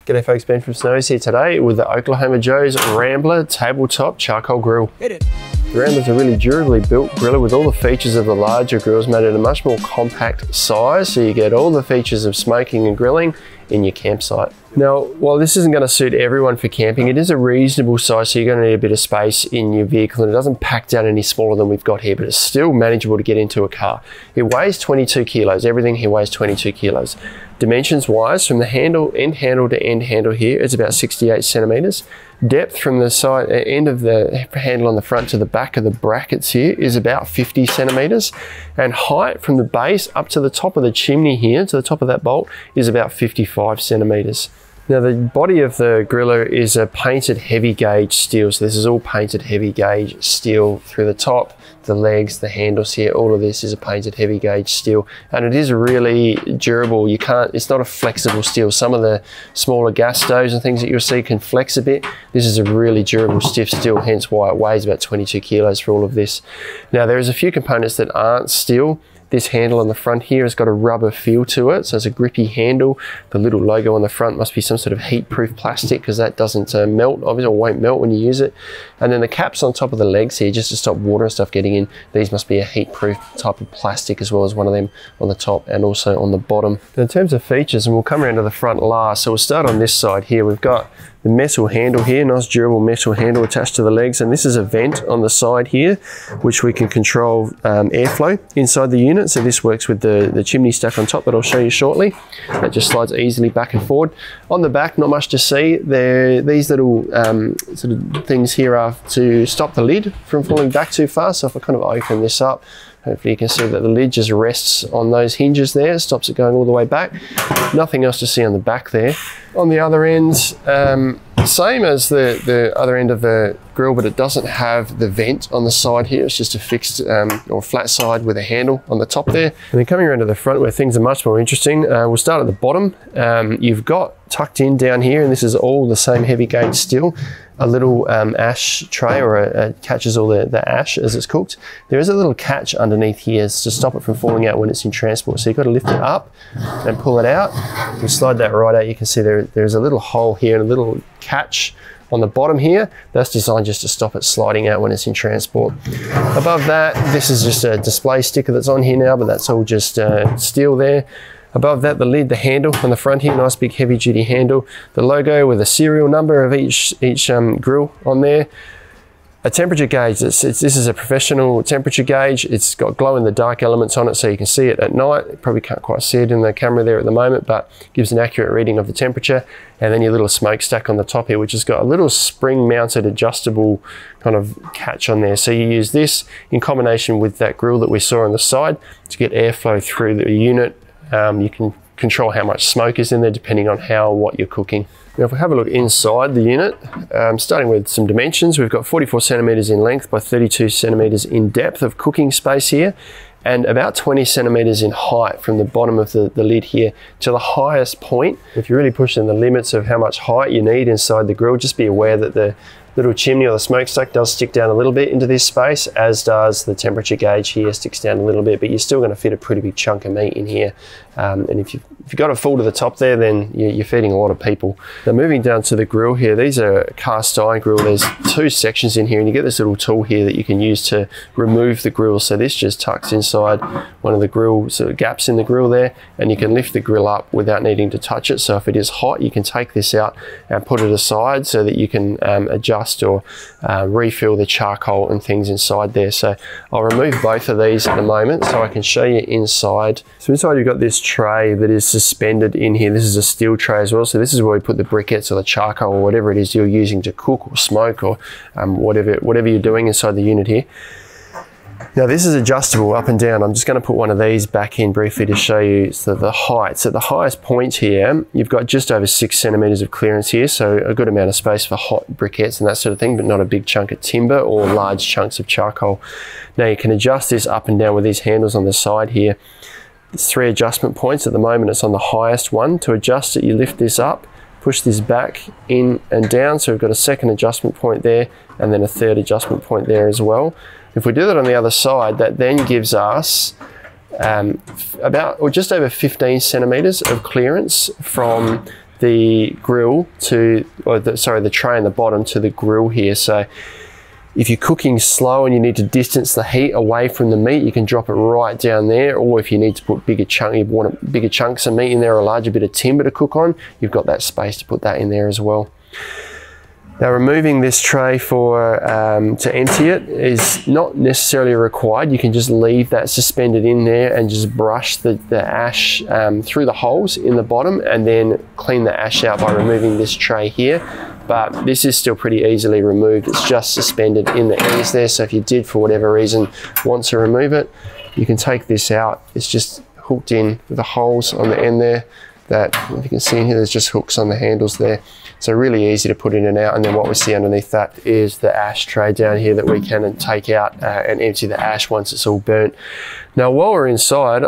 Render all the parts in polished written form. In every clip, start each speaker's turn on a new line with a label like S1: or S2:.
S1: G'day folks, Ben from Snows here today with the Oklahoma Joe's Rambler Tabletop Charcoal Grill.
S2: Hit it.
S1: The Rambler's a really durably built griller with all the features of the larger grills made at a much more compact size, so you get all the features of smoking and grilling in your campsite. Now, while this isn't going to suit everyone for camping, it is a reasonable size, so you're going to need a bit of space in your vehicle, and it doesn't pack down any smaller than we've got here, but it's still manageable to get into a car. It weighs 22 kilos. Everything here weighs 22 kilos. Dimensions wise, from the end handle to end handle here, it's about 68 centimeters. Depth from the side end of the handle on the front to the back of the brackets here is about 50 centimeters. And height from the base up to the top of the chimney here, to the top of that bolt, is about 55 centimeters. Now the body of the griller is a painted heavy gauge steel, so this is all painted heavy gauge steel through the top, the legs, the handles here, all of this is a painted heavy gauge steel, and it is really durable. It's not a flexible steel. Some of the smaller gas stoves and things that you'll see can flex a bit. This is a really durable stiff steel, hence why it weighs about 22 kilos for all of this. Now there is a few components that aren't steel. This handle on the front here has got a rubber feel to it, so it's a grippy handle. The little logo on the front must be some sort of heat-proof plastic, because that doesn't melt, obviously, or won't melt when you use it. And then the caps on top of the legs here, just to stop water and stuff getting in, these must be a heat-proof type of plastic, as well as one of them on the top and also on the bottom. Now, in terms of features, and we'll come around to the front last, so we'll start on this side here. We've got the metal handle here, nice durable metal handle attached to the legs, and this is a vent on the side here, which we can control airflow inside the unit. So this works with the chimney stack on top that I'll show you shortly. That just slides easily back and forward. On the back, not much to see. These little sort of things here are to stop the lid from falling back too far. So if I kind of open this up, hopefully you can see that the lid just rests on those hinges there, stops it going all the way back. Nothing else to see on the back there. On the other end, same as the other end of the grill, but it doesn't have the vent on the side here. It's just a fixed or flat side with a handle on the top there. And then coming around to the front where things are much more interesting, we'll start at the bottom. You've got tucked in down here, and this is all the same heavy gauge steel, a little ash tray, or catches all the ash as it's cooked. There is a little catch underneath here to stop it from falling out when it's in transport. So you've got to lift it up and pull it out. You slide that right out. You can see there's a little hole here and a little catch on the bottom here. That's designed just to stop it sliding out when it's in transport. Above that, this is just a display sticker that's on here now, but that's all just steel there. Above that, the lid, the handle on the front here, nice big heavy duty handle. The logo with a serial number of each grill on there. A temperature gauge, this is a professional temperature gauge. It's got glow in the dark elements on it, so you can see it at night. You probably can't quite see it in the camera there at the moment, but gives an accurate reading of the temperature. And then your little smokestack on the top here, which has got a little spring mounted adjustable kind of catch on there. So you use this in combination with that grill that we saw on the side to get airflow through the unit. You can control how much smoke is in there depending on what you're cooking. Now if we have a look inside the unit, starting with some dimensions, we've got 44 centimeters in length by 32 centimeters in depth of cooking space here, and about 20 centimeters in height from the bottom of the lid here to the highest point. If you're really pushing the limits of how much height you need inside the grill, just be aware that the little chimney or the smokestack does stick down a little bit into this space, as does the temperature gauge here sticks down a little bit, but you're still going to fit a pretty big chunk of meat in here. And if you've got it full to the top there, then you're feeding a lot of people. Now moving down to the grill here, these are a cast iron grill. There's two sections in here, and you get this little tool here that you can use to remove the grill. So this just tucks inside one of the grill sort of gaps in the grill there, and you can lift the grill up without needing to touch it. So if it is hot, you can take this out and put it aside so that you can adjust or refill the charcoal and things inside there. So I'll remove both of these in a moment so I can show you inside. So inside you've got this tray that is suspended in here. This is a steel tray as well. So this is where we put the briquettes or the charcoal or whatever it is you're using to cook or smoke or whatever you're doing inside the unit here. Now this is adjustable up and down. I'm just going to put one of these back in briefly to show you the height. So at the highest point here, you've got just over 6 centimeters of clearance here, so a good amount of space for hot briquettes and that sort of thing, but not a big chunk of timber or large chunks of charcoal. Now you can adjust this up and down with these handles on the side here. There's 3 adjustment points. At the moment it's on the highest one. To adjust it, you lift this up, push this back in and down, so we've got a second adjustment point there and then a third adjustment point there as well. If we do that on the other side, that then gives us just over 15 centimeters of clearance from the grill to, the tray on the bottom to the grill here. So if you're cooking slow and you need to distance the heat away from the meat, you can drop it right down there. Or if you need to put you want bigger chunks of meat in there, or a larger bit of timber to cook on, you've got that space to put that in there as well. Now, removing this tray to empty it is not necessarily required. You can just leave that suspended in there and just brush the ash through the holes in the bottom, and then clean the ash out by removing this tray here. But this is still pretty easily removed. It's just suspended in the ends there. So if you did, for whatever reason, want to remove it, you can take this out. It's just hooked in with the holes on the end there. That, if you can see in here, there's just hooks on the handles there. So really easy to put in and out. And then what we see underneath that is the ash tray down here that we can take out and empty the ash once it's all burnt. Now, while we're inside,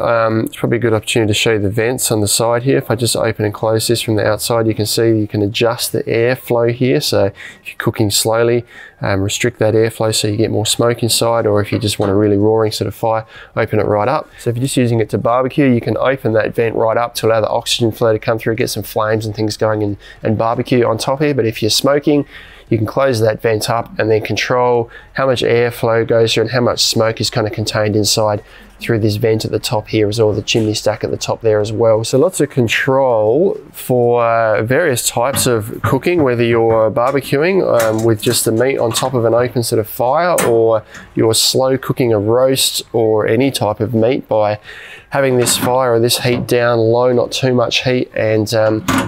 S1: it's probably a good opportunity to show you the vents on the side here. If I just open and close this from the outside, you can see you can adjust the airflow here. So if you're cooking slowly, restrict that airflow so you get more smoke inside, or if you just want a really roaring sort of fire, open it right up. So if you're just using it to barbecue, you can open that vent right up to allow the oxygen flow to come through, get some flames and things going, and barbecue on top here. But if you're smoking, you can close that vent up and then control how much airflow goes through and how much smoke is kind of contained inside through this vent at the top here, as well as the chimney stack at the top there as well. So lots of control for various types of cooking, whether you're barbecuing with just the meat on top of an open sort of fire, or you're slow cooking a roast or any type of meat by having this fire or this heat down low, not too much heat, and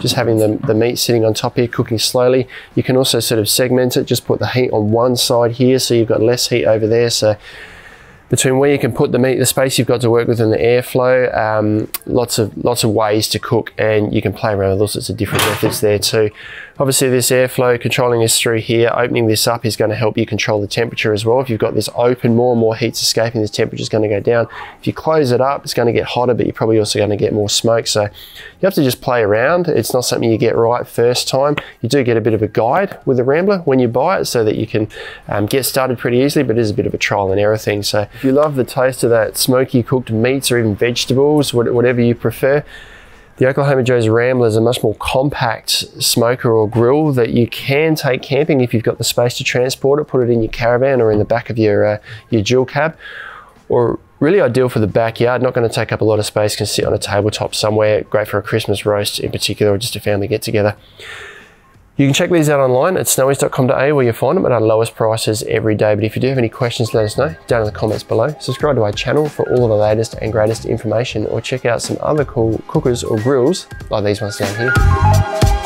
S1: just having the meat sitting on top here, cooking slowly. You can also sort of segment it, just put the heat on one side here, so you've got less heat over there. So between where you can put the meat, the space you've got to work with, and the airflow, lots of ways to cook, and you can play around with all sorts of different methods there too. Obviously, this airflow, controlling this through here, opening this up is going to help you control the temperature as well. If you've got this open, more and more heat's escaping, this temperature is going to go down. If you close it up, it's going to get hotter, but you're probably also going to get more smoke. So you have to just play around. It's not something you get right first time. You do get a bit of a guide with the Rambler when you buy it, so that you can get started pretty easily, but it is a bit of a trial and error thing. So if you love the taste of that smoky cooked meats or even vegetables, whatever you prefer, the Oklahoma Joe's Rambler is a much more compact smoker or grill that you can take camping if you've got the space to transport it. Put it in your caravan or in the back of your dual cab, or really ideal for the backyard. Not going to take up a lot of space, can sit on a tabletop somewhere. Great for a Christmas roast in particular, or just a family get together. You can check these out online at snowies.com.au, where you find them at our lowest prices every day. But if you do have any questions, let us know down in the comments below. Subscribe to our channel for all of the latest and greatest information, or check out some other cool cookers or grills like these ones down here.